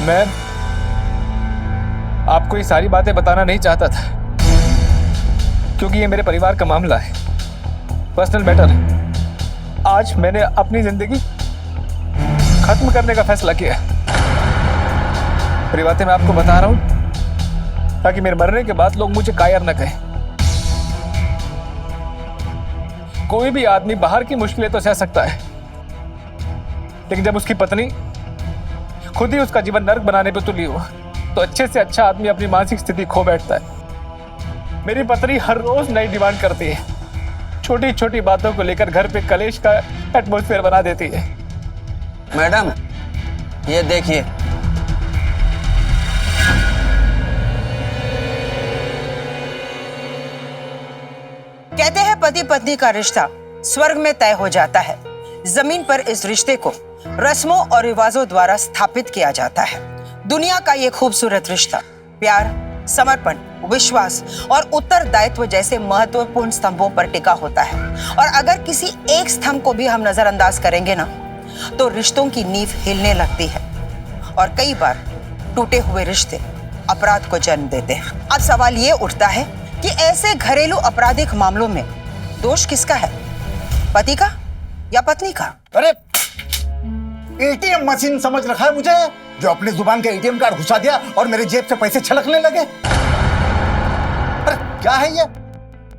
मैं आपको ये सारी बातें बताना नहीं चाहता था, क्योंकि ये मेरे परिवार का मामला है, पर्सनल मैटर है। आज मैंने अपनी जिंदगी खत्म करने का फैसला किया। मेरी बातें मैं आपको बता रहा हूं ताकि मेरे मरने के बाद लोग मुझे कायर न कहें। कोई भी आदमी बाहर की मुश्किलें तो सह सकता है, लेकिन जब उसकी पत्नी खुद ही उसका जीवन नर्क बनाने पे तुली हो तो अच्छे से अच्छा आदमी अपनी मानसिक स्थिति खो बैठता है। मेरी पत्नी हर रोज नई डिमांड करती है, छोटी छोटी बातों को लेकर घर पे कलेश का एटमॉस्फेयर बना देती है। मैडम ये देखिए, कहते हैं पति पत्नी का रिश्ता स्वर्ग में तय हो जाता है, जमीन पर इस रिश्ते को रस्मों और रिवाजों द्वारा स्थापित किया जाता है। दुनिया का ये खूबसूरत रिश्ता प्यार, समर्पण, विश्वास और उत्तरदायित्व जैसे महत्वपूर्ण स्तंभों पर टिका होता है। और अगर किसी एक स्तंभ को भी हम नजरअंदाज करेंगे ना, तो रिश्तों की नींव हिलने लगती है और कई बार टूटे हुए रिश्ते अपराध को जन्म देते हैं। अब सवाल ये उठता है कि ऐसे घरेलू आपराधिक मामलों में दोष किसका है, पति का या पत्नी का? अरे एटीएम मशीन समझ रखा है मुझे, जो अपनी जुबान का एटीएम कार्ड घुसा दिया और मेरे जेब से पैसे छलकने लगे। अरे क्या है ये,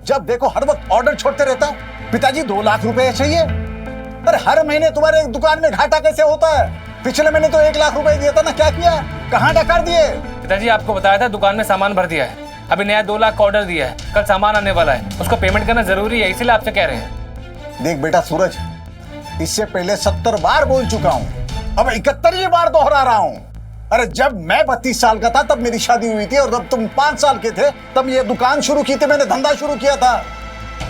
जब देखो हर वक्त ऑर्डर छोड़ते रहता। पिताजी 2 लाख रुपए चाहिए। अरे हर महीने तुम्हारे दुकान में घाटा कैसे होता है? पिछले महीने तो 1 लाख रुपए दिया था ना, क्या किया, कहाँ डकार दिए? पिताजी आपको बताया था दुकान में सामान भर दिया है, अभी नया 2 लाख का ऑर्डर दिया है, कल सामान आने वाला है, उसको पेमेंट करना जरूरी है, इसीलिए आपसे कह रहे हैं। देख बेटा सूरज, इससे पहले 70 बार बोल चुका हूँ, अब 71वीं बार दोहरा रहा हूँ। अरे जब मैं 32 साल का था तब मेरी शादी हुई थी, और जब तुम 5 साल के थे तब ये दुकान शुरू की थी, मैंने धंधा शुरू किया था।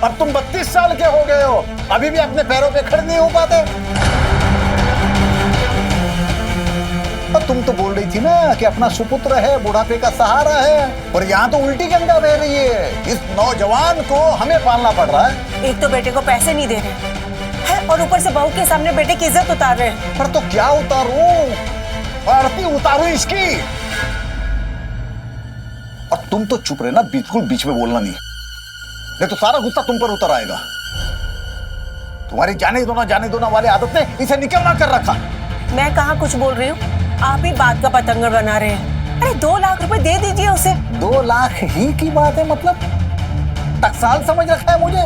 अब तुम 32 साल के हो गए हो, अभी भी अपने पैरों पे खड़े नहीं हो पाते। और तुम तो बोल रही थी ना कि अपना सुपुत्र है, बुढ़ापे का सहारा है, और यहाँ तो उल्टी गंगा बह रही है। इस नौजवान को हमें पालना पड़ रहा है। एक तो बेटे को पैसे नहीं दे रहे हैं और ऊपर से बहू के सामने बेटे की इज्जत उतार रहे हैं। पर तो क्या उतारूं, आरती उतारूं इसकी। और तुम तो चुप रहना, बिल्कुल बीच में बोलना नहीं तो सारा गुस्सा तुम पर उतर आएगा। तुम्हारी जाने दो ना वाली आदत ने इसे निकम्मा कर रखा। मैं कहाँ कुछ बोल रही हूँ, आप ही बात का पतंगर बना रहे हैं। अरे 2 लाख रुपए दे दीजिए उसे। 2 लाख ही की बात है, मतलब टकसाल समझ रखा है मुझे।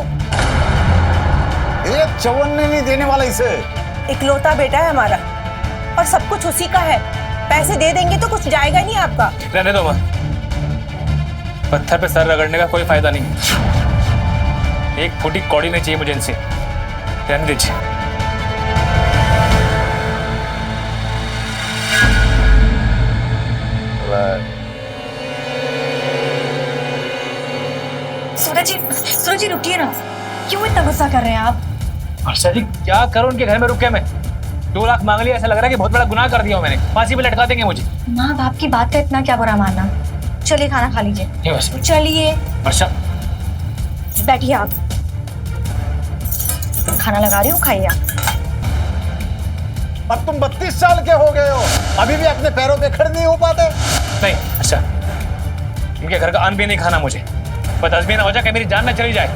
एक चवन्ने नहीं देने वाला इसे। इकलौता बेटा है हमारा और सब कुछ उसी का है। पैसे दे देंगे तो कुछ जाएगा नहीं आपका। रहने दो मां, पत्थर पे सर रगड़ने का कोई फायदा नहीं। एक फूटी कौड़ी नहीं चाहिए मुझे इनसे, रहने दीजिए। सूरज जी रुकिए ना, क्यों इतना गुस्सा कर रहे हैं आप? वर्षा जी क्या करूं, उनके घर में रुक के मैं 2 लाख मांग लिया, ऐसा लग रहा है कि बहुत बड़ा गुनाह कर दिया हूं मैंने, फांसी पे लटका देंगे मुझे। माँ बाप की बात का इतना क्या बुरा मानना। चलिए खाना खा लीजिए। चलिए वर्षा बैठिए, आप खाना लगा रही हूँ, खाइए आप। अब तुम 32 साल के हो गए हो, अभी भी अपने पैरों पे खड़े नहीं हो पाते। नहीं, अच्छा इनके घर का अन्न भी नहीं खाना मुझे, बस भी ना हो जाए कि मेरी जान न चली जाए।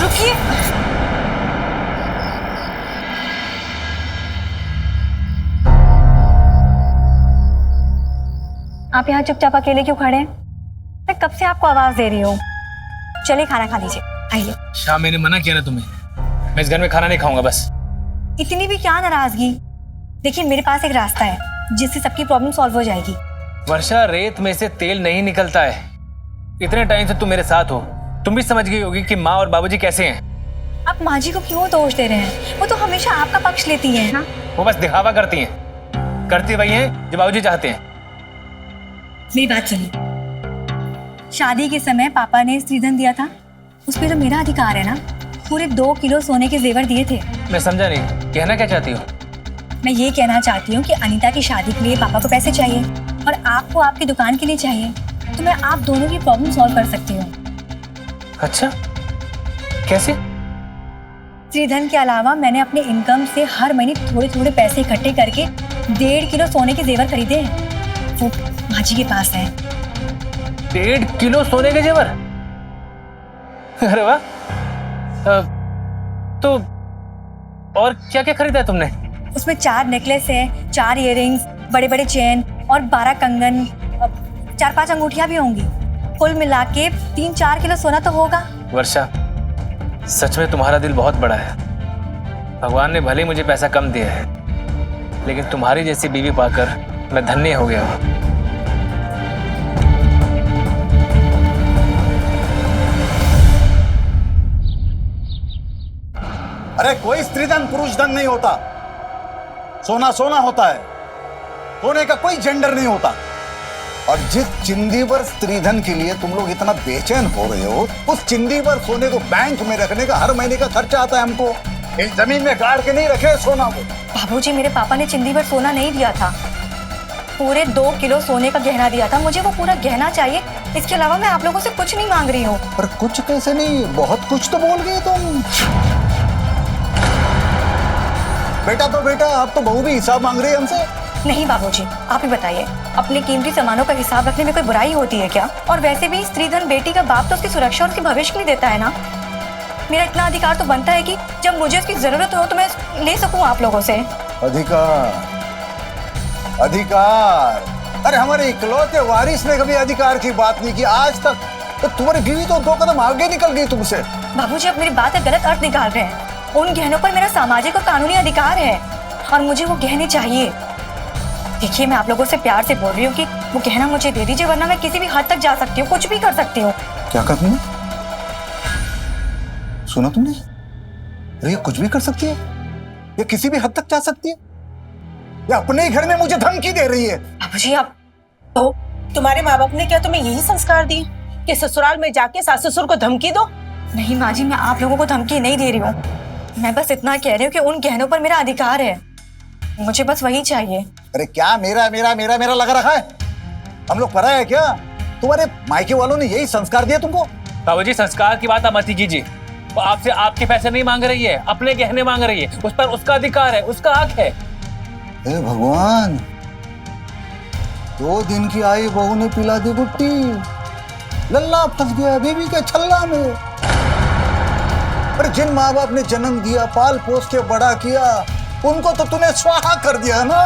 रुकिए, आप यहाँ चुपचाप अकेले क्यों खड़े हैं? मैं कब से आपको आवाज दे रही हूँ। चलिए खाना खा लीजिए, आइए। शाम मैंने मना किया ना तुम्हें, मैं इस घर में खाना नहीं खाऊंगा बस। इतनी भी क्या नाराजगी? देखिए मेरे पास एक रास्ता है जिससे सबकी प्रॉब्लम सॉल्व हो जाएगी। वर्षा, रेत में से तेल नहीं निकलता है। इतने टाइम से तुम मेरे साथ हो, तुम भी समझ गई होगी कि माँ और बाबूजी कैसे हैं। आप माँ जी को क्यों दोष दे रहे हैं? वो तो हमेशा आपका पक्ष लेती हैं ना। वो बस दिखावा करती हैं, करती वही हैं जो बाबूजी चाहते हैं। मेरी बात सुनिए, शादी के समय पापा ने श्रीधन दिया था, उसमें तो मेरा अधिकार है ना। पूरे 2 किलो सोने के जेवर दिए थे। मैं समझा नहीं, कहना क्या चाहती हो? मैं ये कहना चाहती हूँ कि अनीता की शादी के लिए पापा को पैसे चाहिए और आपको आपकी दुकान के लिए चाहिए, तो मैं आप दोनों की प्रॉब्लम सॉल्व कर सकती हूँ। अच्छा, कैसे? श्रीधन के अलावा मैंने अपने इनकम से हर महीने थोड़े थोड़े पैसे इकट्ठे करके 1.5 किलो सोने के जेवर खरीदे हैं, वो माँ जी के पास है। 1.5 किलो सोने के जेवर? अरे वाह। तो और क्या क्या खरीदा है तुमने? उसमें 4 नेकलेस है, 4 इयररिंग्स, बड़े बड़े चेन और 12 कंगन, 4-5 अंगूठियां भी होंगी। कुल मिला के 3-4 किलो सोना तो होगा। वर्षा, सच में तुम्हारा दिल बहुत बड़ा है। भगवान ने भले मुझे पैसा कम दिया है, लेकिन तुम्हारी जैसी बीवी पाकर मैं धन्य हो गया हूँ। अरे कोई स्त्रीधन पुरुष धन नहीं होता, सोना सोना होता है। सोने का कोई जेंडर नहीं होता। और जिस चिंदी पर स्त्रीधन के लिए तुम लोग इतना बेचैन हो रहे हो, उस चिंदी पर सोने को बैंक में रखने का हर महीने का खर्चा आता है हमको। इस जमीन में गाड़ के नहीं रखे सोना को। बाबूजी, मेरे पापा ने चिंदी पर सोना नहीं दिया था, पूरे 2 किलो सोने का गहना दिया था। मुझे वो पूरा गहना चाहिए। इसके अलावा मैं आप लोगों से कुछ नहीं मांग रही हूँ। पर कुछ कैसे नहीं, बहुत कुछ तो बोल गए तुम। बेटा तो बेटा, आप तो बहू भी हिसाब मांग रही है हमसे। नहीं बाबूजी, आप ही बताइए, अपने कीमती सामानों का हिसाब रखने में कोई बुराई होती है क्या? और वैसे भी स्त्रीधन बेटी का बाप तो उसकी सुरक्षा और उसके भविष्य के लिए देता है ना। मेरा इतना अधिकार तो बनता है कि जब मुझे उसकी जरूरत हो तो मैं ले सकूं आप लोगों से। अधिकार, अधिकार? अरे हमारे इकलौते वारिस ने कभी अधिकार की बात नहीं की आज तक। तो तुम्हारी बीवी तो 2 कदम आगे निकल गई तुमसे। बाबूजी, आप मेरी बात का गलत अर्थ निकाल रहे हैं। उन गहनों पर मेरा सामाजिक और कानूनी अधिकार है और मुझे वो गहने चाहिए। देखिए, मैं आप लोगों से प्यार से बोल रही हूँ कि वो गहना मुझे दे दीजिए, वरना मैं किसी भी हद तक जा सकती हूँ, कुछ भी कर सकती हूँ। क्या कहा तुमने? सुना तुमने? अरे ये कुछ भी कर सकती है, ये किसी भी हद तक जा सकती है, ये अपने ही घर में मुझे धमकी दे रही है। बाबूजी, आप तो तुम्हारे माँ बाप ने क्या तुम्हें यही संस्कार दिए कि ससुराल में जाके सास ससुर को धमकी दो? नहीं माँ जी, मैं आप लोगों को धमकी नहीं दे रही हूँ। मैं बस इतना कह रही हूँ कि उन गहनों पर मेरा अधिकार है, मुझे बस वही चाहिए। अरे क्या मेरा मेरा मेरा मेरा लगा रखा है? हम लोग पराया है क्या? तुम्हारे मायके वालों ने यही संस्कार दिया तुमको? बाबूजी, संस्कार की बात आप मत कीजिए। वो आपसे आपके पैसे नहीं मांग रही है, अपने गहने मांग रही है। उस पर उसका अधिकार है, उसका हक है। हे भगवान, 2 दिन की आई बहू ने पिला दी गुट्टी, लल्ला फंस गया बीवी के छल्ला में। पर जिन माँ बाप ने जन्म दिया, पाल पोस के बड़ा किया, उनको तो तूने स्वाहा कर दिया ना।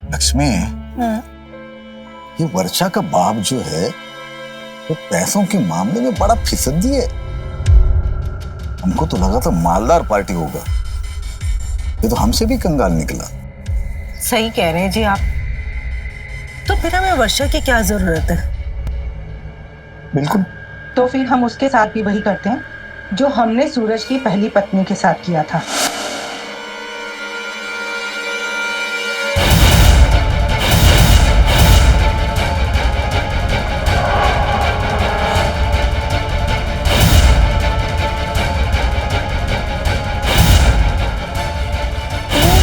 लक्ष्मी, ये वर्षा का बाप जो है वो पैसों के मामले में बड़ा फिसदी है। हमको तो लगा था मालदार पार्टी होगा, ये तो हमसे भी कंगाल निकला। सही कह रहे हैं जी आप। तो फिर हमें वर्षा की क्या जरूरत है? बिल्कुल। तो फिर हम उसके साथ भी वही करते हैं जो हमने सूरज की पहली पत्नी के साथ किया था।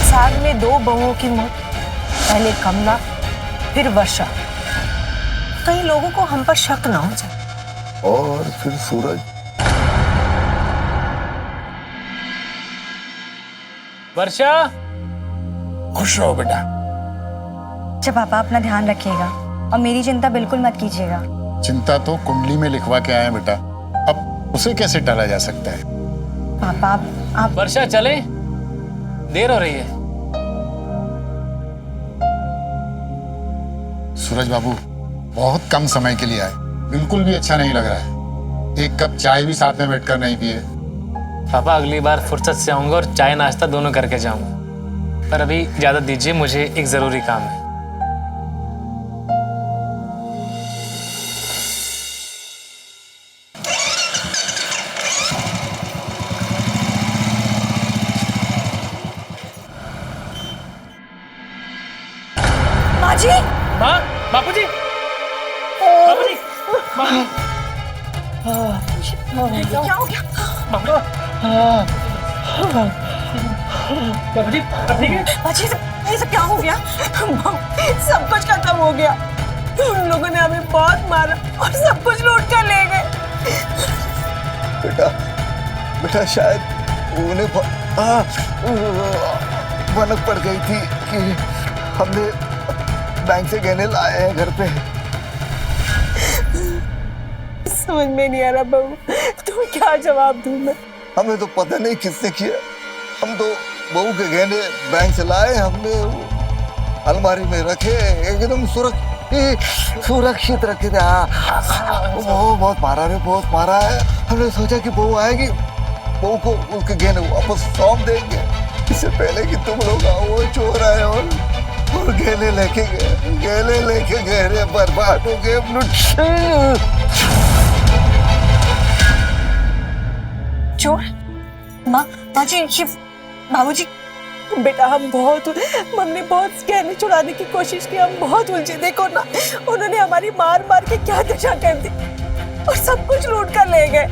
साल में 2 बहुओं की मौत, पहले कमला फिर वर्षा। कई लोगों को हम पर शक ना हो जाए। और फिर सूरज। वर्षा, खुश रहो बेटा। अच्छा पापा, अपना ध्यान रखिएगा और मेरी चिंता बिल्कुल मत कीजिएगा। चिंता तो कुंडली में लिखवा के आए हैं बेटा, अब उसे कैसे टाला जा सकता है? पापा आप वर्षा चले, देर हो रही है। सूरज बाबू बहुत कम समय के लिए आए, बिल्कुल भी अच्छा नहीं लग रहा है। 1 कप चाय भी साथ में बैठकर नहीं पिए। पापा, अगली बार फुर्सत से आऊंगा और चाय नाश्ता दोनों करके जाऊंगा। पर अभी इजाजत दीजिए, मुझे एक जरूरी काम है। माँ जी, माँ, बापूजी, बापूजी, माँ, क्या हो गया? बापूजी, अब ठीक है? माँ जी, ये सब क्या हो गया? सब कुछ खत्म हो गया। उन लोगों ने हमें बहुत मारा और सब कुछ लूट कर ले गए। बेटा बेटा शायद उन्हें भनक पड़ गई थी कि हमने बैंक से गहने लाए हैं घर पे। समझ में नहीं आ रहा बहू, तुम्हें क्या जवाब दूं मैं? हमें तो पता नहीं किसने किया। हम तो बहू के गहने बैंक से लाए, हमने अलमारी में रखे, एकदम सुरक्षित रखे थे। वो बहुत मारा रे, बहुत मारा है। हमने सोचा कि बहू आएगी, बहू को उसके गहने वापस सौंप देंगे, इससे पहले कि तुम लोग आओ। वो चोर आए और गहने लेके गए रे, बर्बाद हो गए। चोर? माँ जी, बाबूजी। बेटा हमने बहुत गहने चुराने की कोशिश की, हम बहुत उलझे। देखो ना, उन्होंने हमारी मार मार के क्या दशा कर दी और सब कुछ लूट कर ले गए।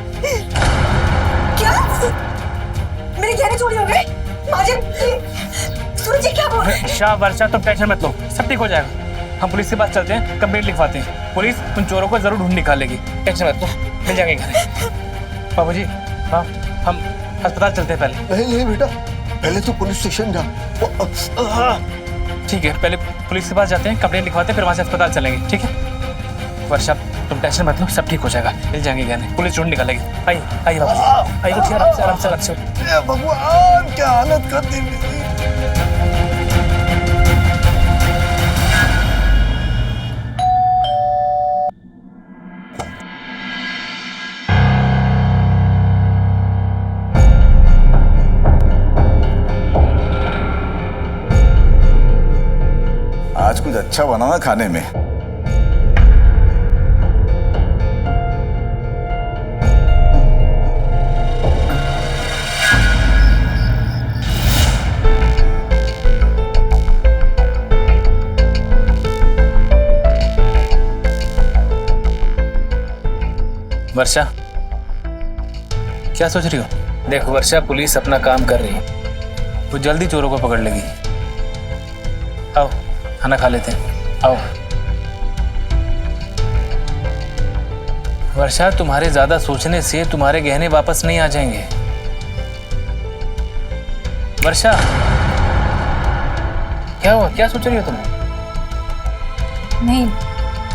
क्या? मेरे गहने चोरी हो गए? माँ जी, सूरज जी क्या बोल रहे हैं? शाह वर्षा, तुम टेंशन मत लो, सब ठीक हो जाएगा। हम पुलिस के पास चलते हैं, कंप्लेंट लिखवाते हैं। पुलिस उन चोरों को जरूर ढूंढ निकालेगी, टेंशन मत लो, मिल जाएंगे घर। बाबूजी, हाँ, हम अस्पताल चलते हैं पहले। नहीं बेटा, पहले तो पुलिस स्टेशन जा। ठीक है, पहले पुलिस के पास जाते हैं, कंप्लेंट लिखवाते हैं, फिर वहां से अस्पताल चलेंगे, ठीक है? वर्षा, तुम टेंशन मत लो, सब ठीक हो जाएगा, मिल जाएंगे गहने, पुलिस ढूंढ निकालेगी। आइए आइए बाबूजी, आइए, उठिए, आराम से आराम से। भगवान, क्या हालत कर दी मेरी। आज कुछ अच्छा बना ना खाने में। वर्षा, क्या सोच रही हो? देखो वर्षा, पुलिस अपना काम कर रही है, वो जल्दी चोरों को पकड़ लेगी। आओ खाना खा लेते हैं, आओ। वर्षा, तुम्हारे ज्यादा सोचने से तुम्हारे गहने वापस नहीं आ जाएंगे। वर्षा, क्या हुआ? क्या सोच रही हो तुम? नहीं,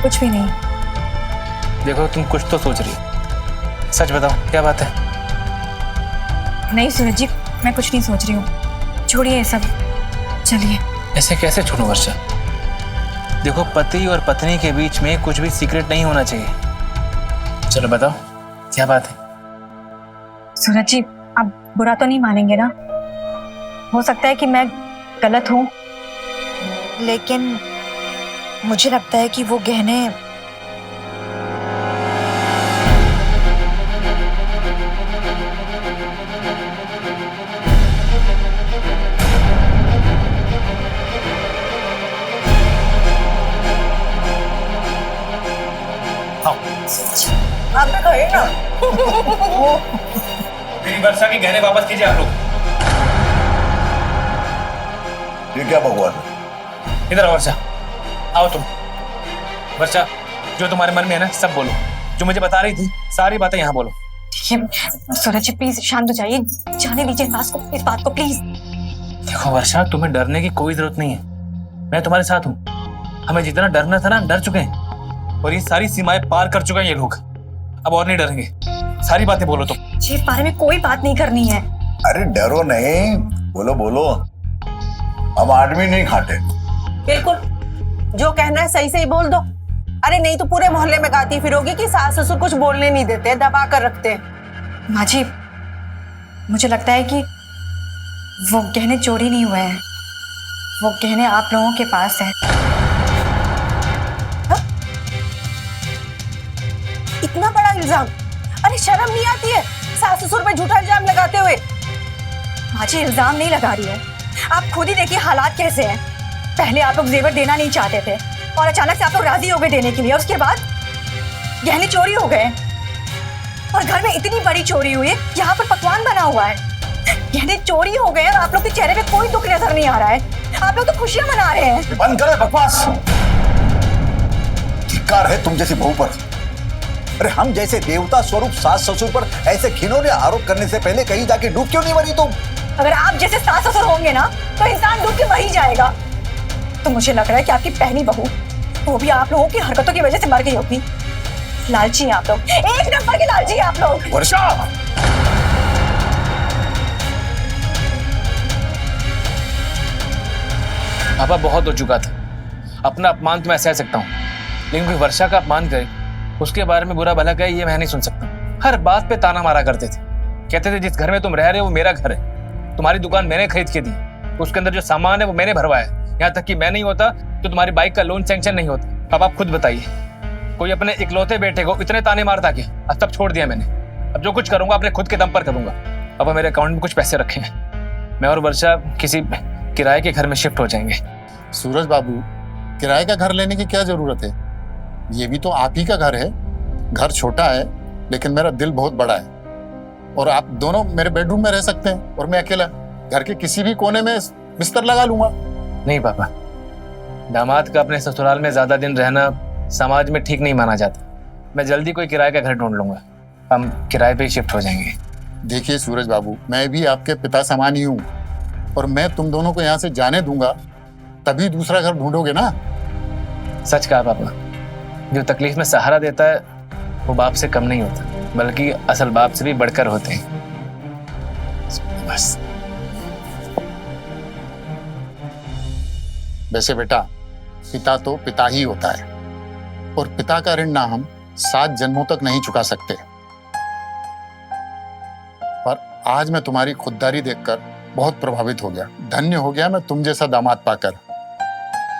कुछ भी नहीं। देखो, तुम कुछ तो सोच रही हो, सच बताओ, क्या बात है? नहीं सूरज जी, मैं कुछ नहीं सोच रही हूँ, छोड़िए ये सब, चलिए। ऐसे कैसे छोड़ूं वर्षा? देखो, पति और पत्नी के बीच में कुछ भी सीक्रेट नहीं होना चाहिए। चलो बताओ, क्या बात है? सूरज जी, आप बुरा तो नहीं मानेंगे ना? हो सकता है कि मैं गलत हूँ, लेकिन मुझे लगता है कि वो गहने आपने कहे ना। मेरी वर्षा के गहने वापस कीजिए आप लोग। ये क्या बकवास है? इधर आओ वर्षा, आओ तुम। वर्षा, जो तुम्हारे मन में है ना, सब बोलो। जो मुझे बता रही थी, सारी बातें यहाँ बोलो। सूरज जी प्लीज शांत हो जाइए, जाने दीजिए इस बात को प्लीज। देखो वर्षा, तुम्हें डरने की कोई जरूरत नहीं है, मैं तुम्हारे साथ हूँ। हमें जितना डरना था ना, डर चुके हैं, और ये सारी सीमाएं पार कर चुके हैं ये लोग। अब और नहीं डरेंगे, सारी बातें बोलो तुम। जी, इस बारे में कोई बात नहीं करनी है। अरे डरो नहीं, बोलो बोलो, हम आदमी नहीं खाते। बिल्कुल, जो कहना है सही सही बोल दो। अरे नहीं तो पूरे मोहल्ले में गाती फिरोगी कि सास ससुर कुछ बोलने नहीं देते, दबा कर रखते हैं। माँ जी, मुझे लगता है कि वो गहने चोरी नहीं हुए हैं, वो गहने आप लोगों के पास हैं। इतना बड़ा इल्जाम! अरे शर्म नहीं आती है सास ससुर पे झूठा इल्जाम लगाते हुए? माँ जी, इल्जाम नहीं लगा रही हूँ, आप खुद ही देखिए हालात कैसे हैं। पहले आप लोग जेवर देना नहीं चाहते थे और अचानक से आप लोग राजी हो गए देने के लिए, और उसके बाद गहने चोरी हो गए और घर में इतनी बड़ी चोरी हुई है, यहाँ पर पकवान बना हुआ है, गहने चोरी हो गए और आप लोग के चेहरे पे कोई दुख नजर नहीं आ रहा है। आप लोग तो खुशियां मना रहे हैं। बंद करे बकवास। धिक्कार है तुम जैसी बहू पर। अरे हम जैसे देवता स्वरूप सास ससुर पर ऐसे घिनौने आरोप करने से पहले कहीं जाके डूब क्यों नहीं मरी तुम? अगर आप जैसे सास ससुर होंगे ना तो इंसान डूब के मर ही जाएगा। तो मुझे लग रहा है कि आपकी पहली बहू, वो भी आप लोगों की हरकतों की वजह से मर गई होगी। लालची हैं आप लोग, एक नंबर के लालची हैं आप लोग। वर्षा, पापा बहुत हो चुका था। अपना अपमान तो मैं सह सकता हूँ, लेकिन कोई वर्षा का अपमान करे, उसके बारे में बुरा भला कहे, ये मैं नहीं सुन सकता। हर बात पे ताना मारा करते थे, कहते थे जिस घर में तुम रह रहे हो वो मेरा घर है, तुम्हारी दुकान मैंने खरीद के दी, उसके अंदर जो सामान है वो मैंने भरवाया, यहाँ तक कि मैं नहीं होता तो तुम्हारी बाइक का लोन सैंक्शन नहीं होता। अब आप खुद बताइए, कोई अपने इकलौते बेटे को इतने ताने मारता क्या? अब सब छोड़ दिया मैंने, अब जो कुछ करूंगा अपने खुद के दम पर करूंगा। अब मेरे अकाउंट में कुछ पैसे रखे हैं, मैं और वर्षा किसी किराए के घर में शिफ्ट हो जाएंगे। सूरज बाबू, किराए का घर लेने की क्या जरूरत है? ये भी तो आप ही का घर है। घर छोटा है लेकिन मेरा दिल बहुत बड़ा है, और आप दोनों मेरे बेडरूम में रह सकते हैं और मैं अकेला घर के किसी भी कोने में बिस्तर लगा लूंगा। नहीं पापा, दामाद का अपने ससुराल में ज्यादा दिन रहना समाज में ठीक नहीं माना जाता। मैं जल्दी कोई किराए का घर ढूंढ लूंगा, हम किराए पे ही शिफ्ट हो जाएंगे। देखिए सूरज बाबू, मैं भी आपके पिता समान ही हूँ, और मैं तुम दोनों को यहाँ से जाने दूंगा तभी दूसरा घर ढूंढोगे ना। सच कहा पापा, जो तकलीफ में सहारा देता है वो बाप से कम नहीं होता, बल्कि असल बाप से भी बढ़कर होते हैं। बस वैसे बेटा, पिता तो पिता ही होता है, और पिता का ऋण ना हम 7 जन्मों तक नहीं चुका सकते। पर आज मैं तुम्हारी खुददारी देखकर बहुत प्रभावित हो गया। धन्य हो गया मैं तुम जैसा दामाद पाकर।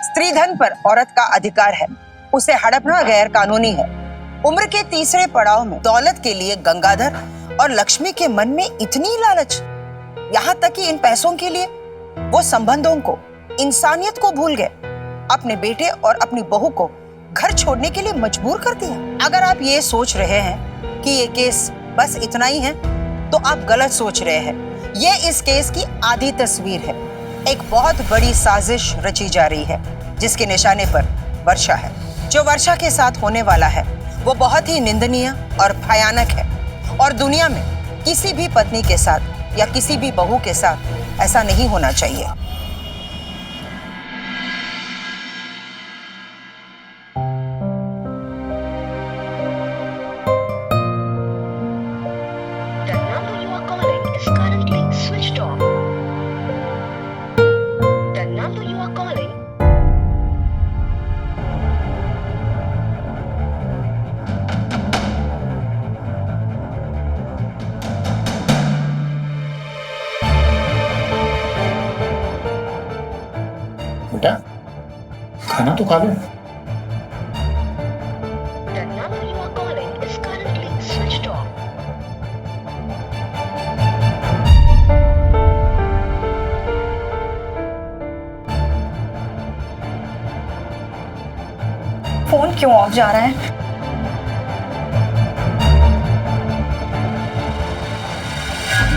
स्त्री धन पर औरत का अधिकार है, उसे हड़पना गैर कानूनी है। उम्र के तीसरे पड़ाव में दौलत के लिए गंगाधर और लक्ष्मी के मन में इतनी लालच, यहाँ तक कि इन पैसों के लिए वो संबंधों को, इंसानियत को भूल गए। अपने बेटे और अपनी बहू को घर छोड़ने के लिए मजबूर कर दिया। अगर आप ये सोच रहे हैं कि ये केस बस इतना ही है तो आप गलत सोच रहे हैं। ये इस केस की आधी तस्वीर है। एक बहुत बड़ी साजिश रची जा रही है जिसके निशाने पर वर्षा है। जो वर्षा के साथ होने वाला है वो बहुत ही निंदनीय और भयानक है, और दुनिया में किसी भी पत्नी के साथ या किसी भी बहू के साथ ऐसा नहीं होना चाहिए। The number you are calling is currently switched off. The number you are calling. बेटा, खाना तो खा लो। The number you are calling is currently switched off. Phone क्यों ऑफ जा रहा है?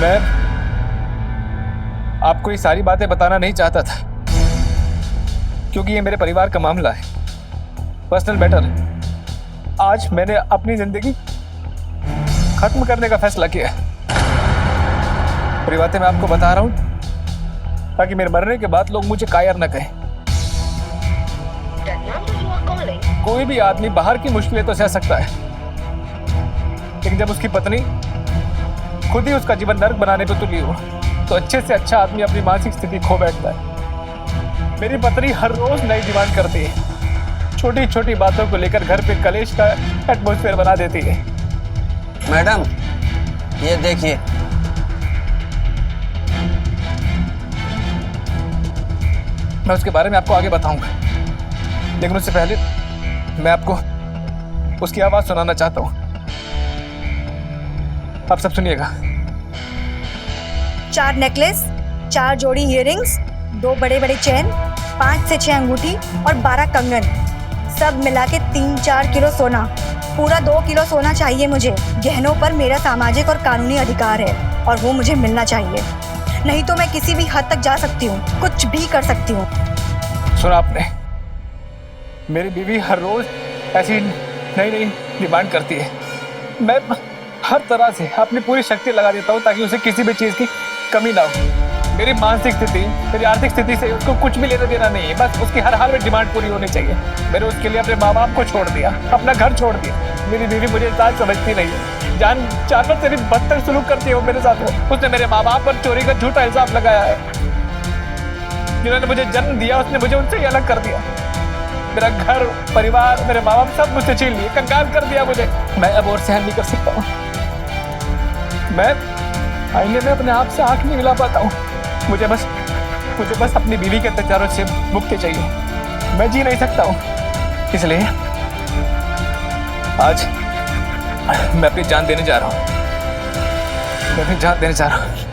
मैं आपको ये सारी बातें बताना नहीं चाहता था, क्योंकि ये मेरे परिवार का मामला है, पर्सनल मैटर है। आज मैंने अपनी जिंदगी खत्म करने का फैसला किया है। और ये बातें मैं आपको बता रहा हूं ताकि मेरे मरने के बाद लोग मुझे कायर न कहें। The number you are calling. कोई भी आदमी बाहर की मुश्किलें तो सह सकता है, लेकिन जब उसकी पत्नी खुद ही उसका जीवन नर्क बनाने पे तुली हो, तो अच्छे से अच्छा आदमी अपनी मानसिक स्थिति खो बैठता है। मेरी पत्नी हर रोज नई डिमांड करती है, छोटी छोटी बातों को लेकर घर पे कलेश का एटमॉस्फेयर बना देती है। मैडम, ये देखिए। मैं उसके बारे में आपको आगे बताऊंगा, लेकिन उससे पहले मैं आपको उसकी आवाज सुनाना चाहता हूं। आप सब सुनिएगा। 4 नेकलेस, 4 जोड़ी इयररिंग्स, 2 बड़े बड़े चेन, 5 से 6 अंगूठी और 12 कंगन, सब मिला के 3-4 किलो सोना। पूरा 2 किलो सोना चाहिए मुझे। गहनों पर मेरा सामाजिक और कानूनी अधिकार है और वो मुझे मिलना चाहिए। नहीं तो मैं किसी भी हद तक जा सकती हूँ, कुछ भी कर सकती हूँ। सुना आपने, मेरी बीवी हर रोज ऐसी नई नई डिमांड करती है। मैं हर तरह से अपनी पूरी शक्ति लगा देता हूँ ताकि उसे किसी भी चीज की कमी ना हो। मेरी मानसिक स्थिति, मेरी आर्थिक स्थिति से उसको कुछ भी लेना देना नहीं है, बस उसकी हर हाल में डिमांड पूरी होनी चाहिए। मैंने उसके लिए अपने माँ बाप को छोड़ दिया, अपना घर छोड़ दिया। मेरी बीवी मुझे इंसान समझती नहीं है, जानवर से भी बदतर सुलूक करती है वो मेरे साथ। उसने मेरे माँ बाप पर चोरी का झूठा इल्जाम लगाया है। जिन्होंने मुझे जन्म दिया उसने मुझे उनसे ही अलग कर दिया। मेरा घर, परिवार, मेरे माँ बाप सब मुझसे छीन लिए, कंगाल कर दिया मुझे। मैं अब और सहन नहीं कर सकता हूँ। मैं आईने में अपने आप से आंख नहीं मिला पाता हूँ। मुझे बस अपनी बीवी के अत्याचारों से मुक्ति चाहिए। मैं जी नहीं सकता हूँ। इसलिए आज मैं अपनी जान देने जा रहा हूँ। मैं अपनी जान देने जा रहा हूँ।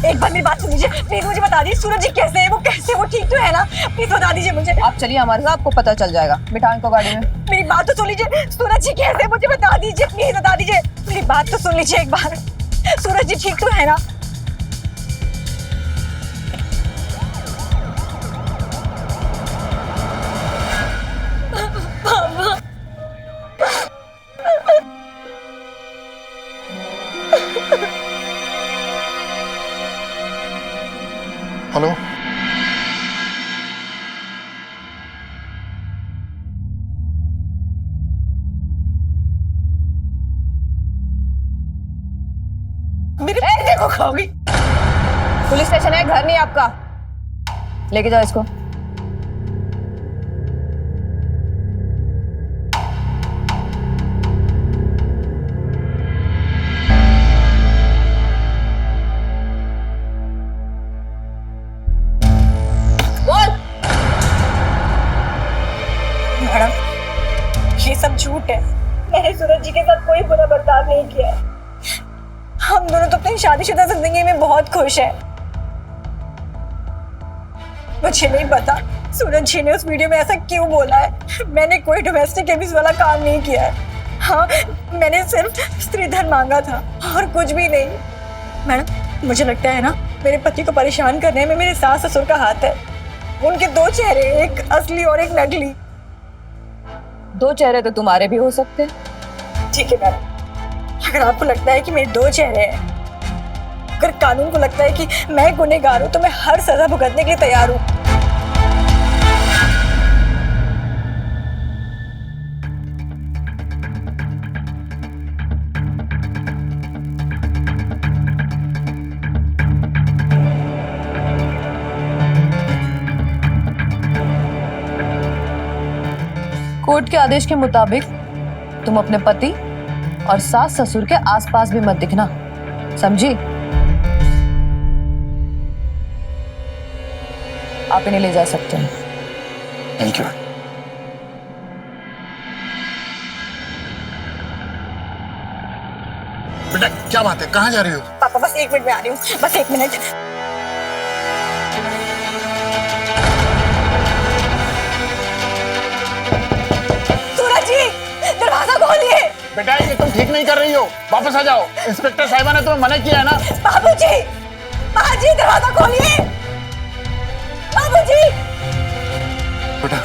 एक बार मेरी बात सुन लीजिए प्लीज, मुझे बता दीजिए सूरज जी कैसे है, वो कैसे, वो ठीक तो है ना? प्लीज बता दीजिए मुझे। आप चलिए हमारे साथ, आपको पता चल जाएगा। बिठाएं इनको गाड़ी में। मेरी बात तो सुन लीजिए, सूरज जी कैसे है मुझे बता दीजिए, प्लीज बता दीजिए। मेरी बात तो सुन लीजिए एक बार। सूरज जी ठीक तो है ना? हेलो, देखो खाओगी। पुलिस स्टेशन है, घर नहीं आपका। लेके जाओ इसको। मैडम ये सब झूठ है। मैंने सूरज जी के साथ कोई बुरा बर्ताव नहीं किया है। हम दोनों तो अपनी शादीशुदा जिंदगी में बहुत खुश हैं। मुझे नहीं पता सूरज जी ने उस वीडियो में ऐसा क्यों बोला है। मैंने कोई डोमेस्टिक एब्यूज वाला काम नहीं किया है। हाँ, मैंने सिर्फ स्त्री धन मांगा था और कुछ भी नहीं। मैडम मुझे लगता है ना मेरे पति को परेशान करने में मेरे सास ससुर का हाथ है। उनके दो चेहरे, एक असली और एक नकली। दो चेहरे तो तुम्हारे भी हो सकते हैं। ठीक है मैडम, अगर आपको लगता है कि मेरे दो चेहरे हैं, अगर कानून को लगता है कि मैं गुनहगार हूं, तो मैं हर सजा भुगतने के लिए तैयार हूं। कोर्ट के आदेश के मुताबिक तुम अपने पति और सास ससुर के आसपास भी मत दिखना, समझी? आप इन्हें ले जा सकते हैं। Thank you. बेटा क्या बात है, कहाँ जा रही हो? पापा बस 1 मिनट में आ रही हूँ, बस 1 मिनट। सूरज जी दरवाजा खोलिए। बेटा ये तुम ठीक नहीं कर रही हो, वापस आ जाओ। इंस्पेक्टर साहिबा ने तुम्हें मना किया है ना। बाबूजी, माँ जी दरवाजा खोलिए। बाबूजी। बेटा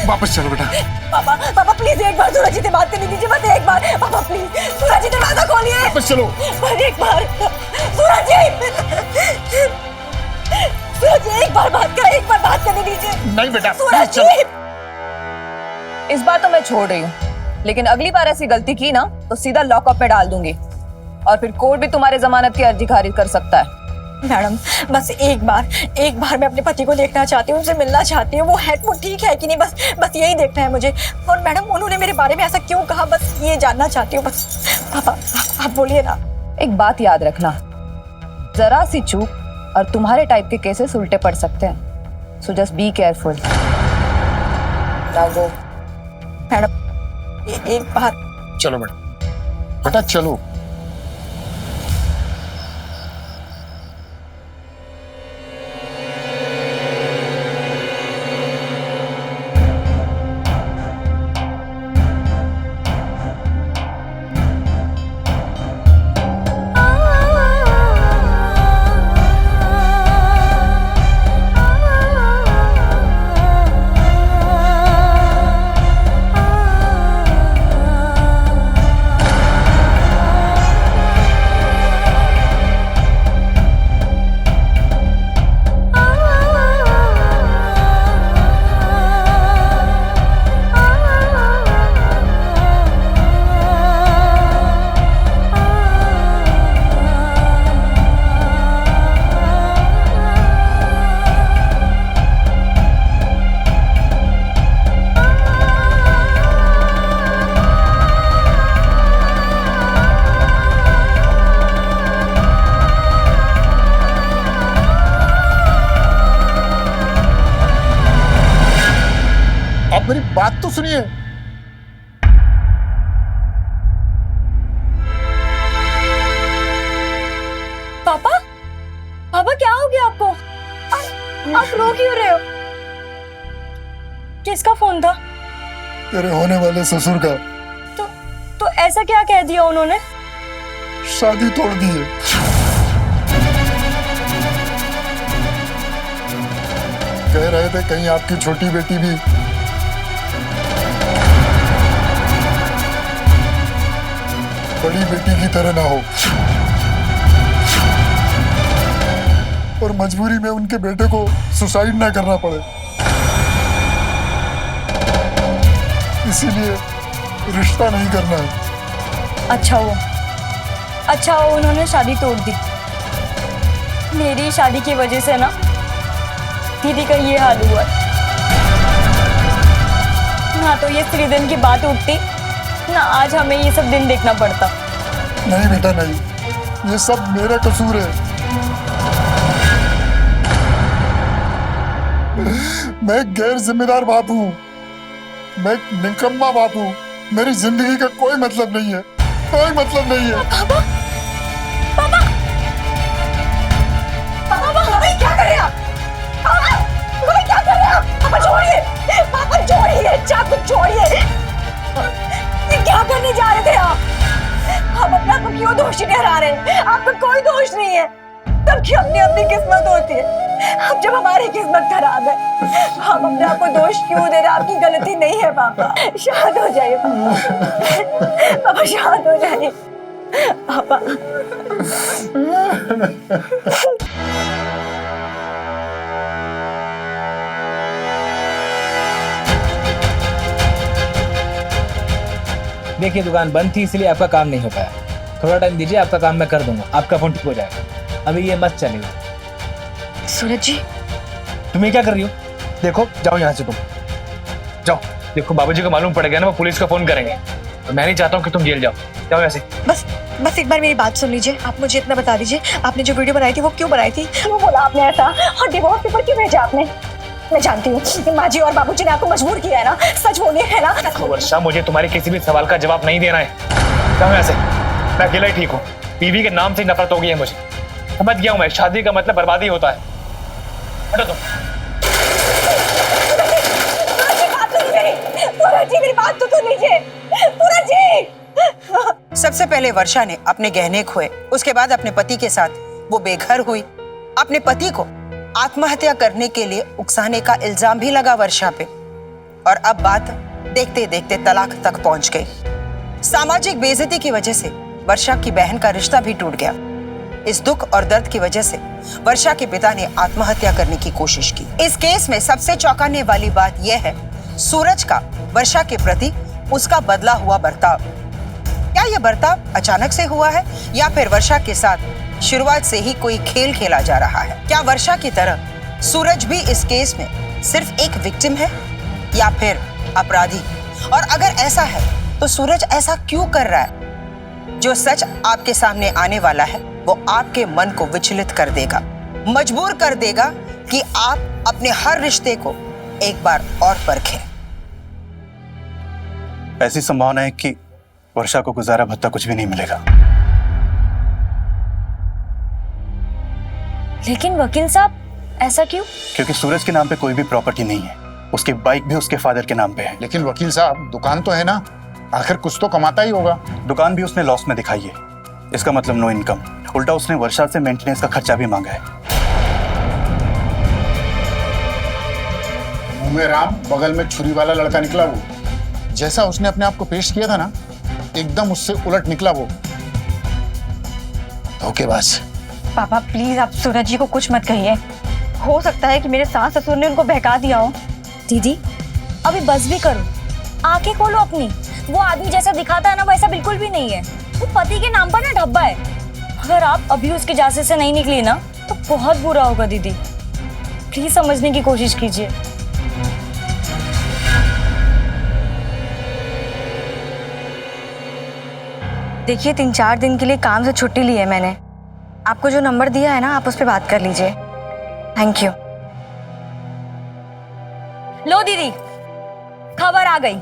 वापस चलो बेटा। पापा पापा प्लीज एक बार सूरज जी से बात करने दीजिए, बस एक बार। पापा प्लीज सूरज जी दरवाजा खोलिए। वापस चलो। बस एक बार सूरज जी। सूरज जी एक बार बात कर, एक बार बात करने दीजिए। नहीं बेटा सूरज चलो। जी। इस बार तो मैं छोड़ रही हूँ, लेकिन अगली बार ऐसी गलती की ना तो सीधा लॉकअप में डाल दूंगी और फिर कोर्ट भी तुम्हारे जमानत की अर्जी खारिज कर सकता है। मैडम बस एक बार मैं अपने पति को देखना चाहती हूँ, उनसे मिलना चाहती हूँ। वो ठीक है कि नहीं, बस यही देखना है मुझे। और मैडम उन्होंने मेरे बारे में ऐसा क्यों कहा, बस ये जानना चाहती हूँ बस। पापा आप बोलिए ना। एक बात याद रखना, जरा सी चूक और तुम्हारे टाइप के केसेस उल्टे पड़ सकते हैं, so just be careful. Go. Madam एक बार। चलो बेटा, बेटा चलो। बात तो सुनिए। पापा, पापा क्या हो गया आपको? आप रो क्यों रहे हो? किसका फोन था? तेरे होने वाले ससुर का। तो ऐसा क्या कह दिया उन्होंने? शादी तोड़ दी है। कह रहे थे कहीं आपकी छोटी बेटी भी बड़ी बेटी की तरह ना हो, और मजबूरी में उनके बेटे को सुसाइड ना करना पड़े, इसीलिए रिश्ता नहीं करना है। अच्छा हो उन्होंने शादी तोड़ दी। मेरी शादी की वजह से ना दीदी का ये हाल हुआ। ना तो ये श्रीधन की बात उठती, ना आज हमें ये सब दिन देखना पड़ता। नहीं बेटा नहीं, ये सब मेरा कसूर है। मैं गैर जिम्मेदार बाप हूँ, मैं निकम्मा बाप हूँ। मेरी जिंदगी का कोई मतलब नहीं है, कोई मतलब नहीं है। पापा, पापा, पापा, क्या कर रहे हैं आप? पापा, क्या कर रहे हैं आप? पापा छोड़िए, पापा छोड़िए, चाकू छोड़िए। ये क्या करने जा रहे थे आप? हम अपने आप को क्यों दोषी ठहरा रहे हैं? आपका कोई दोष नहीं है। सबकी अपनी अपनी किस्मत होती है। अब जब हमारी किस्मत खराब है, हम अपने आप को दोष क्यों दे रहे हैं? आपकी गलती नहीं है पापा। शांत हो जाइए पापा, पापा शांत हो जाइए पापा। देखिए दुकान बंद थी इसलिए आपका काम नहीं हो पाया। थोड़ा टाइम दीजिए, आपका काम मैं कर दूंगा, आपका फोन ठीक हो जाएगा। अभी ये मत चलिए। सूरज जी, तुम ये क्या कर रही हो? देखो जाओ यहाँ से, तुम जाओ। देखो बाबूजी को मालूम पड़ गया ना, वो पुलिस को फोन करेंगे। तो मैं नहीं चाहता हूँ कि तुम जेल जाओ। जाओ यहाँ से। बस एक बार मेरी बात सुन लीजिए। आप मुझे इतना बता दीजिए, आपने जो वीडियो बनाई थी वो क्यों बनाई थी? क्यों बोला आपने ऐसा? और डिवोर्स पेपर क्यों भेजा आपने? मैं जानती हूँ कि माँ जी और बाबूजी ने आपको मजबूर किया है ना, सच बोलिए, है ना? वर्षा, मुझे तुम्हारे किसी भी सवाल का जवाब नहीं देना है। जाओ यहाँ से, मैं अकेला ही ठीक हूँ। बीवी के नाम से नफरत हो गई है मुझे। समझ गया हूँ मैं, शादी का मतलब बर्बादी होता है। हटो तुम। सूरज जी मेरी बात तो सुन लीजिए। सूरज जी, सबसे पहले वर्षा ने अपने गहने खोए, उसके बाद अपने पति के साथ वो बेघर हुई। अपने पति को आत्महत्या करने के लिए उकसाने का इल्जाम भी लगा वर्षा पे, और अब बात देखते देखते तलाक तक पहुंच गई। सामाजिक बेइज्जती की वजह से वर्षा की बहन का रिश्ता भी टूट गया। इस दुख और दर्द की वजह से वर्षा के पिता ने आत्महत्या करने की कोशिश की। इस केस में सबसे चौंकाने वाली बात यह है सूरज का वर्षा के प्रति उसका बदला हुआ बर्ताव। क्या यह बर्ताव अचानक से हुआ है या फिर वर्षा के साथ शुरुआत से ही कोई खेल खेला जा रहा है? क्या वर्षा की तरह सूरज भी इस केस में सिर्फ एक विक्टिम है या फिर अपराधी? और अगर ऐसा है तो सूरज ऐसा क्यों कर रहा है? जो सच आपके सामने आने वाला है वो आपके मन को विचलित कर देगा, मजबूर कर देगा कि आप अपने हर रिश्ते को एक बार और परखें। ऐसी संभावना है कि वर्षा को गुजारा भत्ता कुछ भी नहीं मिलेगा। लेकिन वकील साहब ऐसा क्यों? क्योंकि सूरज के नाम पे कोई भी प्रॉपर्टी नहीं है। उसकी बाइक भी उसके फादर के नाम पे है। लेकिन वकील साहब दुकान तो है ना, आखिर कुछ तो कमाता ही होगा। दुकान भी उसने लॉस में दिखाई है, इसका मतलब नो इनकम। उल्टा उसने वर्षा से मेंटेनेंस का खर्चा भी मांगा है। मुंह में राम बगल में छुरी वाला लड़का निकला वो। जैसा उसने अपने आप को पेश किया था ना, एकदम उससे उलट निकला वो। धोखेबाज। पापा प्लीज आप सूरज जी को कुछ मत कहिए। हो सकता है कि मेरे सास ससुर ने उनको बहका दिया हो। दीदी अभी बस भी करो, आंखें खोलो अपनी। वो आदमी जैसा दिखाता है ना वैसा बिल्कुल भी नहीं है। वो पति के नाम पर ना ढब्बा है। अगर आप अभी उसके जासे से नहीं निकली ना तो बहुत बुरा होगा दीदी। प्लीज समझने की कोशिश कीजिए। देखिए 3-4 दिन के लिए काम से छुट्टी ली है मैंने। आपको जो नंबर दिया है ना आप उस पर बात कर लीजिए। Thank you. लो दीदी खबर आ गई,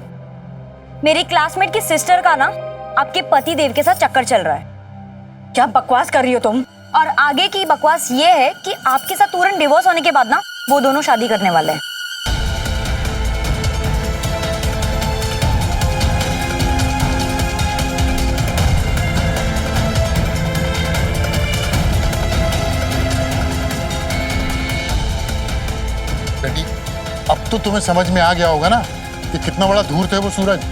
मेरी क्लासमेट की सिस्टर का ना आपके पति देव के साथ चक्कर चल रहा है। क्या बकवास कर रही हो तुम? और आगे की बकवास ये है कि आपके साथ तुरंत डिवोर्स होने के बाद ना वो दोनों शादी करने वाले हैं। बेटी, अब तो तुम्हें समझ में आ गया होगा ना कि कितना बड़ा धूर्त है वो सूरज।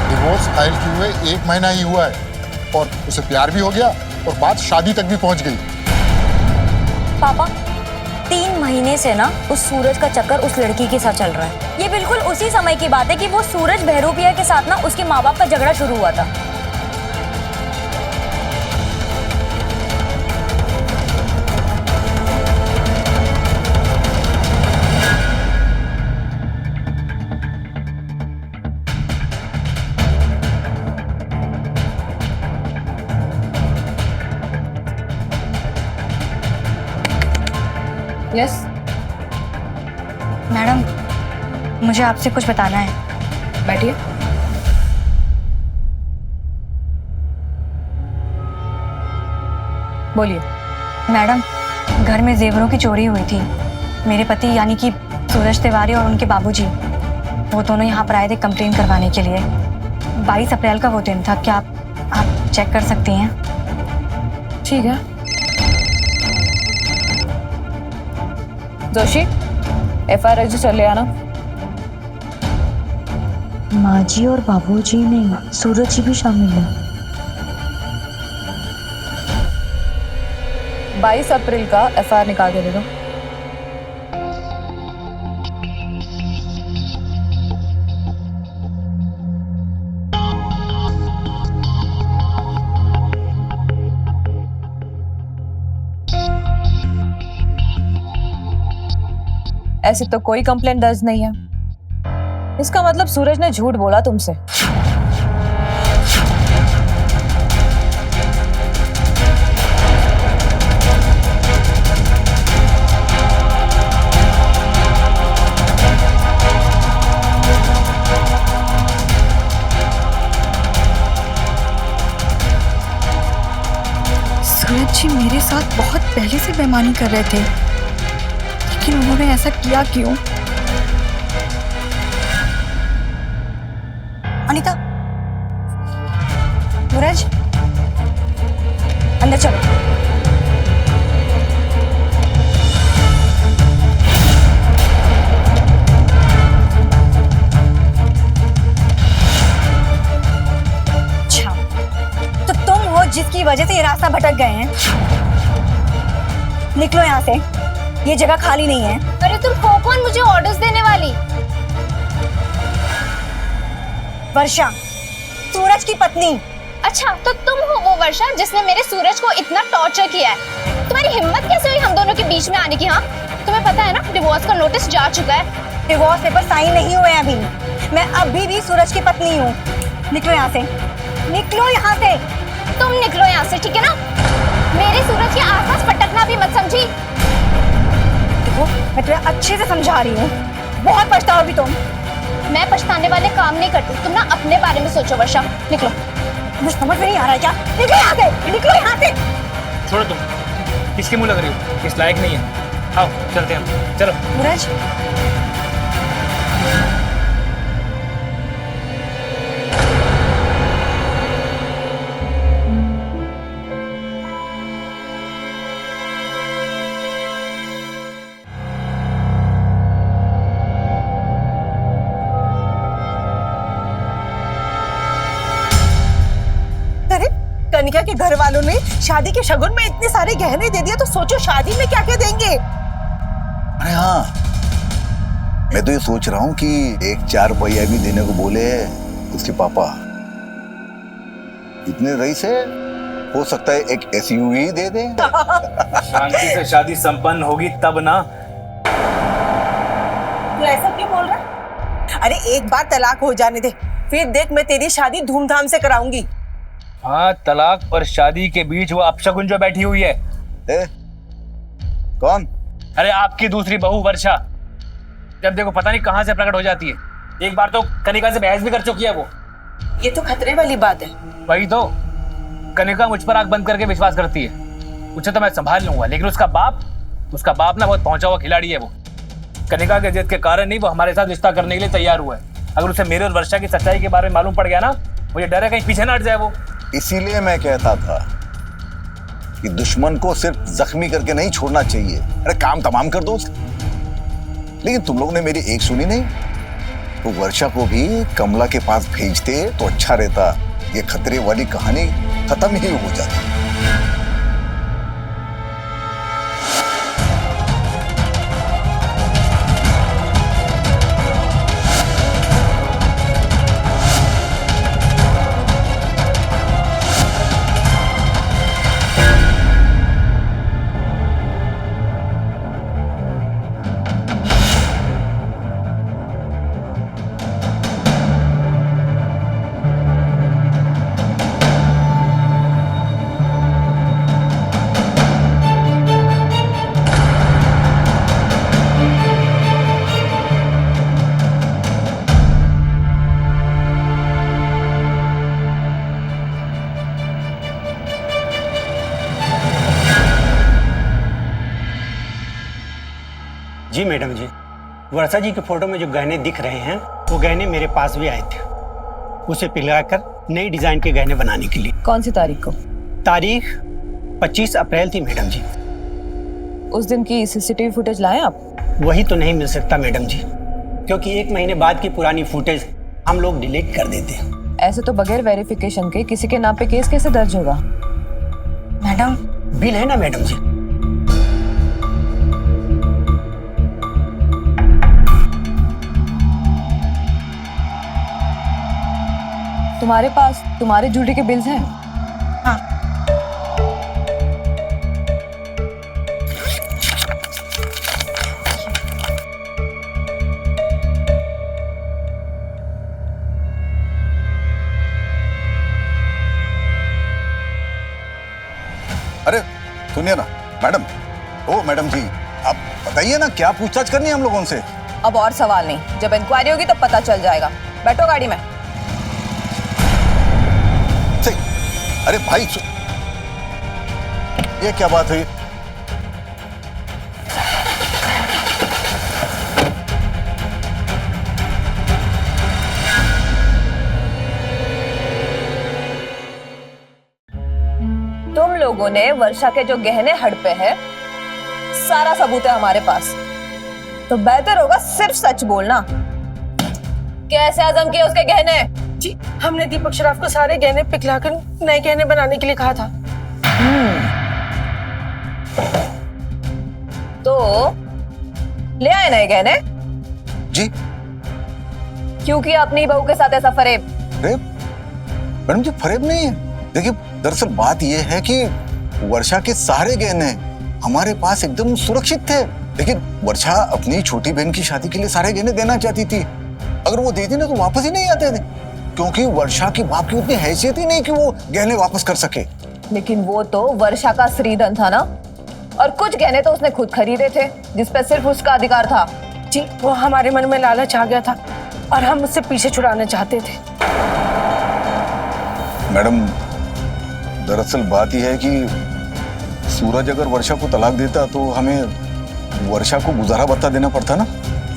डिवोर्स फाइल किए हुए 1 महीना ही हुआ है और उसे प्यार भी हो गया और बात शादी तक भी पहुंच गई। पापा, 3 महीने से ना उस सूरज का चक्कर उस लड़की के साथ चल रहा है। ये बिल्कुल उसी समय की बात है कि वो सूरज बहरूपिया के साथ ना उसके माँ बाप का झगड़ा शुरू हुआ था। यस मैडम, मुझे आपसे कुछ बताना है। बैठिए। बोलिए। मैडम, घर में जेवरों की चोरी हुई थी। मेरे पति यानी कि सूरज तिवारी और उनके बाबूजी, वो दोनों यहाँ पर आए थे कंप्लेन करवाने के लिए। 22 अप्रैल का वो दिन था। क्या आप चेक कर सकती हैं? ठीक है। जोशी, FIR रजिस्टर ले आना। माँ जी और बाबूजी नहीं, सूरज जी भी शामिल है। 22 अप्रैल का FIR निकाल के दे दो। ऐसे तो कोई कंप्लेंट दर्ज नहीं है। इसका मतलब सूरज ने झूठ बोला तुमसे। सूरज जी मेरे साथ बहुत पहले से बेईमानी कर रहे थे, लेकिन उन्होंने ऐसा किया क्यों? अनीता, सूरज, अंदर चलो। अच्छा, तो तुम हो जिसकी वजह से ये रास्ता भटक गए हैं। निकलो यहाँ से, ये जगह खाली नहीं है। अरे तुम हो कौन मुझे ऑर्डर्स देने वाली? वर्षा, सूरज की पत्नी। अच्छा, तो तुम हो वो वर्षा जिसने मेरे सूरज को इतना टॉर्चर किया है। तुम्हारी हिम्मत कैसे हुई हम दोनों के बीच में आने की? हाँ, तुम्हें पता है ना डिवोर्स का नोटिस जा चुका है। डिवोर्स पेपर साइन नहीं हुए हैं अभी। मैं अभी भी सूरज की पत्नी हूँ। निकलो यहाँ से, निकलो यहाँ से। तुम निकलो यहाँ से, ठीक है ना? मेरे सूरज के आसपास पटकना भी मत, समझी? देखो, मैं तुम्हें अच्छे से समझा रही हूँ, बहुत पछताओगी तुम। मैं पछताने वाले काम नहीं करती। तुम ना अपने बारे में सोचो वर्षा। निकलो। मुझे समझ में नहीं आ रहा है क्या? निकलो यहाँ से, निकलो यहाँ से। छोड़ो तुम, किसके मुंह लग रही हो? इस लायक नहीं है। आओ चलते हैं हम, चलो। सूरज, कनिका के घर वालों ने शादी के शगुन में इतने सारे गहने दे दिए, तो सोचो शादी में क्या क्या देंगे। अरे हाँ, मैं तो ये सोच रहा हूँ कि 1-4 पहिया भी देने को बोले उसके पापा। इतने रईस है, हो सकता है एक SUV दे दे। शांति से शादी संपन्न होगी तब ना। तू ऐसा क्यों बोल रहा है? अरे एक बार तलाक हो जाने दे, फिर देख मैं तेरी शादी धूमधाम से कराऊंगी। हाँ, तलाक और शादी के बीच वो अपशगुन जो बैठी हुई है। कौन? अरे आपकी दूसरी बहू वर्षा। जब देखो पता नहीं कहां से प्रकट हो जाती है। एक बार तो कनिका से बहस भी कर चुकी है वो। ये तो खतरे वाली बात है। वही तो, कनिका मुझ पर आंख बंद करके विश्वास करती है। उसे तो मैं संभाल लूंगा, लेकिन उसका बाप ना बहुत पहुंचा हुआ खिलाड़ी है वो। कनिका के जिद के कारण नहीं वो हमारे साथ रिश्ता करने के लिए तैयार हुआ है। अगर उसे मेरे और वर्षा की सच्चाई के बारे में मालूम पड़ गया ना, मुझे डर है कहीं पीछे ना हट जाए वो। इसीलिए मैं कहता था कि दुश्मन को सिर्फ जख्मी करके नहीं छोड़ना चाहिए, अरे काम तमाम कर दो उसका। लेकिन तुम लोगों ने मेरी एक सुनी नहीं, तो वर्षा को भी कमला के पास भेजते तो अच्छा रहता। ये खतरे वाली कहानी खत्म ही हो जाती। जी मैडम जी, वर्षा जी के फोटो में जो गहने दिख रहे हैं वो गहने मेरे पास भी आए थे, उसे पिघलाकर नई डिजाइन के गहने बनाने के लिए। कौन सी तारीख को? तारीख 25 अप्रैल थी मैडम जी। उस दिन की सीसीटीवी फुटेज लाए आप? वही तो नहीं मिल सकता मैडम जी, क्योंकि 1 महीने बाद की पुरानी फुटेज हम लोग डिलीट कर देते हैं। ऐसे तो बगैर वेरिफिकेशन के किसी के नाम पे केस कैसे दर्ज होगा? मैडम बिल है ना मैडम जी। तुम्हारे पास तुम्हारे ज्वेलरी के बिल्स हैं? हाँ। अरे सुनिए ना मैडम, ओ मैडम जी, आप बताइए ना क्या पूछताछ करनी है हम लोगों से। अब और सवाल नहीं, जब इंक्वायरी होगी तो पता चल जाएगा। बैठो गाड़ी में। अरे भाई ये क्या बात हुई? तुम लोगों ने वर्षा के जो गहने हड़पे हैं, सारा सबूत है हमारे पास, तो बेहतर होगा सिर्फ सच बोलना। कैसे आजम किए उसके गहने? जी, हमने दीपक शराफ को सारे गहने पिघलाकर नए गहने बनाने के लिए कहा था। तो ले आए नए गहने? जी। क्यों किया अपनी बहू के साथ ऐसा फरेब? मैडम जी फरेब नहीं है। देखिए दरअसल बात यह है कि वर्षा के सारे गहने हमारे पास एकदम सुरक्षित थे, लेकिन वर्षा अपनी छोटी बहन की शादी के लिए सारे गहने देना चाहती थी। अगर वो देती ना तो वापस ही नहीं आते थे, क्योंकि वर्षा की बाप की उतनी हैसियत ही नहीं कि वो गहने वापस कर सके। लेकिन वो तो वर्षा का श्रीधन था ना, और कुछ गहने तो उसने खुद खरीदे थे जिस पर सिर्फ उसका अधिकार था। जी, वो हमारे मन में लालच आ गया था और हम उससे पीछे छुड़ाना चाहते थे। मैडम दरअसल बात यह है कि सूरज अगर वर्षा को तलाक देता तो हमें वर्षा को गुजारा भत्ता देना पड़ता ना,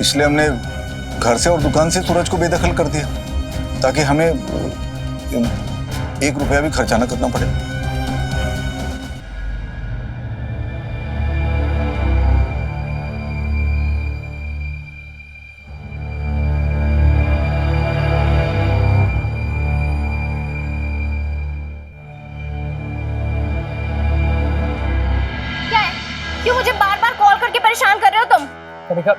इसलिए हमने घर से और दुकान से सूरज को बेदखल कर दिया ताकि हमें 1 रुपया भी खर्चा न करना पड़े। क्या है? क्यों मुझे बार बार कॉल करके परेशान कर रहे हो तुम? कनिका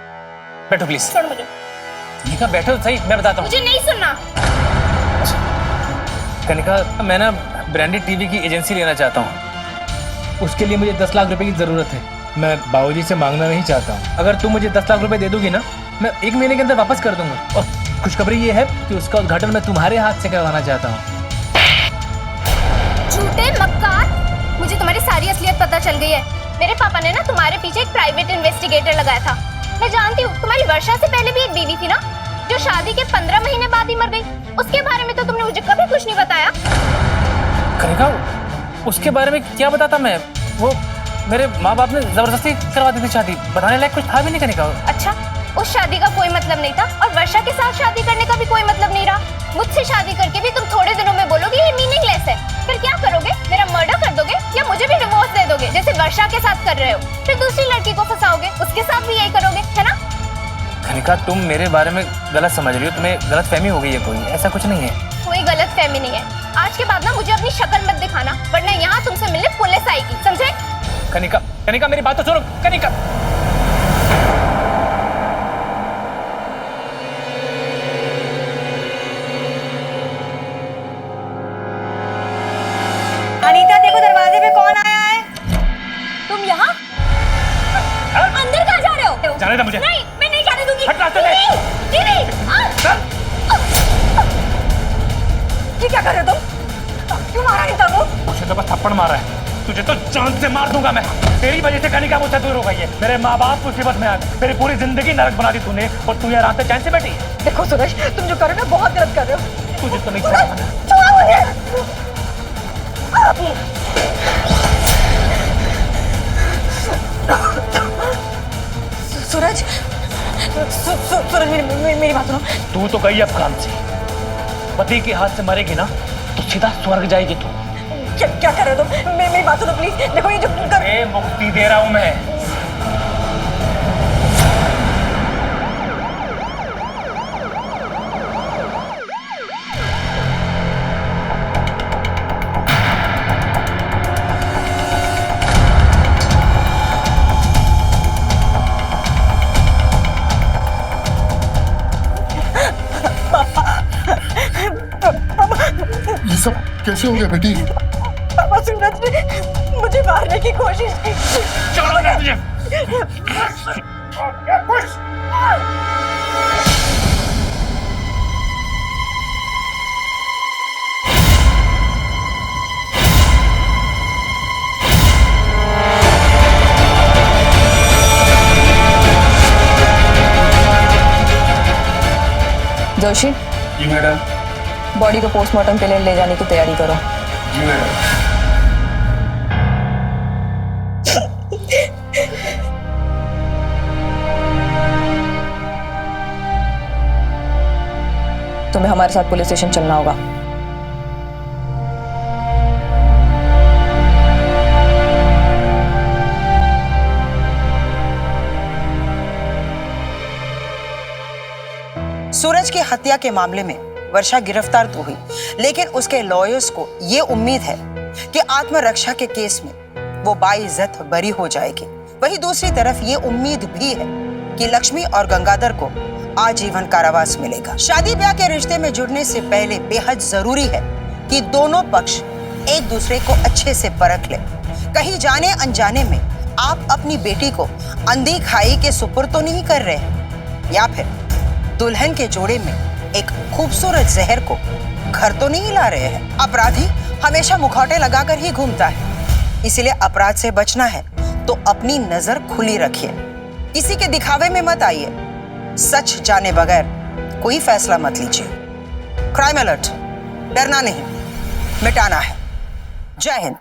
बैठो प्लीज। छोड़ मुझे। कनिका बैठो सही, मैं बताता हूँ। मुझे नहीं सुनना। कनिका मैं ना ब्रांडेड टीवी की एजेंसी लेना चाहता हूँ। उसके लिए मुझे 10 लाख रुपए की जरूरत है। मैं बाबूजी से मांगना नहीं चाहता हूँ। अगर तुम मुझे 10 लाख रुपए दे दोगी ना, मैं 1 महीने के अंदर वापस कर दूंगा। और खुशखबरी ये है कि उसका उद्घाटन मैं तुम्हारे हाथ से करवाना चाहता हूँ। झूठे मक्कार, मुझे तुम्हारी सारी असलियत पता चल गई है। मेरे पापा ने ना तुम्हारे पीछे एक प्राइवेट इन्वेस्टिगेटर लगाया था। मैं जानती हूँ तुम्हारी वर्षा से पहले भी एक बीवी थी ना, जो शादी के 15 महीने बाद ही मर गई, उसके बारे में तो तुमने मुझे कभी कुछ नहीं बताया। कनिका, उसके बारे में क्या बताता मैं? वो मेरे माँ बाप ने जबरदस्ती करवा दी थी शादी, बताने लायक कुछ था भी नहीं कनिका। अच्छा, उस शादी का कोई मतलब नहीं था और वर्षा के साथ शादी करने का भी कोई मतलब नहीं रहा। मुझसे शादी करके भी तुम थोड़े दिनों में बोलोगे ये मीनिंगलेस है। फिर क्या करोगे? मेरा मर्डर कर दोगे या मुझे भी डिवोर्स दे दोगे जैसे वर्षा के साथ कर रहे हो? फिर दूसरी लड़की को फंसाओगे, उसके साथ भी यही करोगे, है ना? कनिका, तुम मेरे बारे में गलत समझ रही हो, तुम्हें गलत फहमी हो गई है। कोई ऐसा कुछ नहीं है। कोई गलत फहमी नहीं है। आज के बाद ना मुझे अपनी शक्ल मत दिखाना, वरना यहाँ तुमसे मिलने पुलिस आएगी, समझे? कनिका, कनिका मेरी बात तो सुनो। कनिका, अनीता, देखो दरवाजे पे कौन आया है। तुम यहाँ अंदर कहाँ जा रहे हो? जाने दे मुझे। नहीं, मैं नहीं जाने दूंगी। हट रास्ते से। दीदी, ये क्या कर रहे हो तुम? क्यों मारा अनीता को? मुझे तो बस थप्पड़ मारा है, तुझे तो जान से मार दूंगा मैं। तेरी वजह से कनिका मुझसे दूर हो गई है। मेरे माँ बाप मुसीबत में आ गए, मेरी पूरी जिंदगी नरक बना दी तूने, और तू यहाँ रात से चैन से बैठी है। देखो सूरज, तुम जो कर रहे हो ना बहुत गलत कर रहे हो। तुझे तो नहीं छोड़ा। छोड़ो मुझे। सूरज, सूरज मेरी बात सुनो। तू तो गई अब काम से, पति के हाथ से मरेगी ना तो सीधा स्वर्ग जाएगी तू। क्या कर रहे हो तुम? मेरी बात सुनो प्लीज। देखो ये जो मुक्ति दे रहा हूं मैं। ये सब कैसे हो गया बेटी? पापा, सूरज ने मुझे मारने की कोशिश की। चलो ना तुझे। जोशी, जी मैडम। बॉडी को पोस्टमार्टम के लिए ले जाने की तैयारी करो। जी मैडम। तुम्हें हमारे साथ पुलिस स्टेशन चलना होगा। सूरज की हत्या के मामले में वर्षा गिरफ्तार तो हुई, लेकिन उसके लॉयर्स को ये उम्मीद है कि आत्मरक्षा के केस में वो बाइज्जत बरी हो जाएगी। वहीं दूसरी तरफ ये उम्मीद भी है कि लक्ष्मी और गंगाधर को आजीवन कारावास मिलेगा। शादी ब्याह के रिश्ते में जुड़ने से पहले बेहद जरूरी है कि दोनों पक्ष एक दूसरे को अच्छे से परख ले। कहीं जाने अनजाने में आप अपनी बेटी को अंधी खाई के सुपुर्द तो नहीं कर रहे हैं, या फिर दुल्हन के जोड़े में एक खूबसूरत जहर को घर तो नहीं ला रहे हैं। अपराधी हमेशा मुखौटे लगाकर ही घूमता है, इसलिए अपराध से बचना है तो अपनी नजर खुली रखिए, किसी के दिखावे में मत आइए। सच जाने बगैर कोई फैसला मत लीजिए। क्राइम अलर्ट, डरना नहीं, मिटाना है। जय हिंद।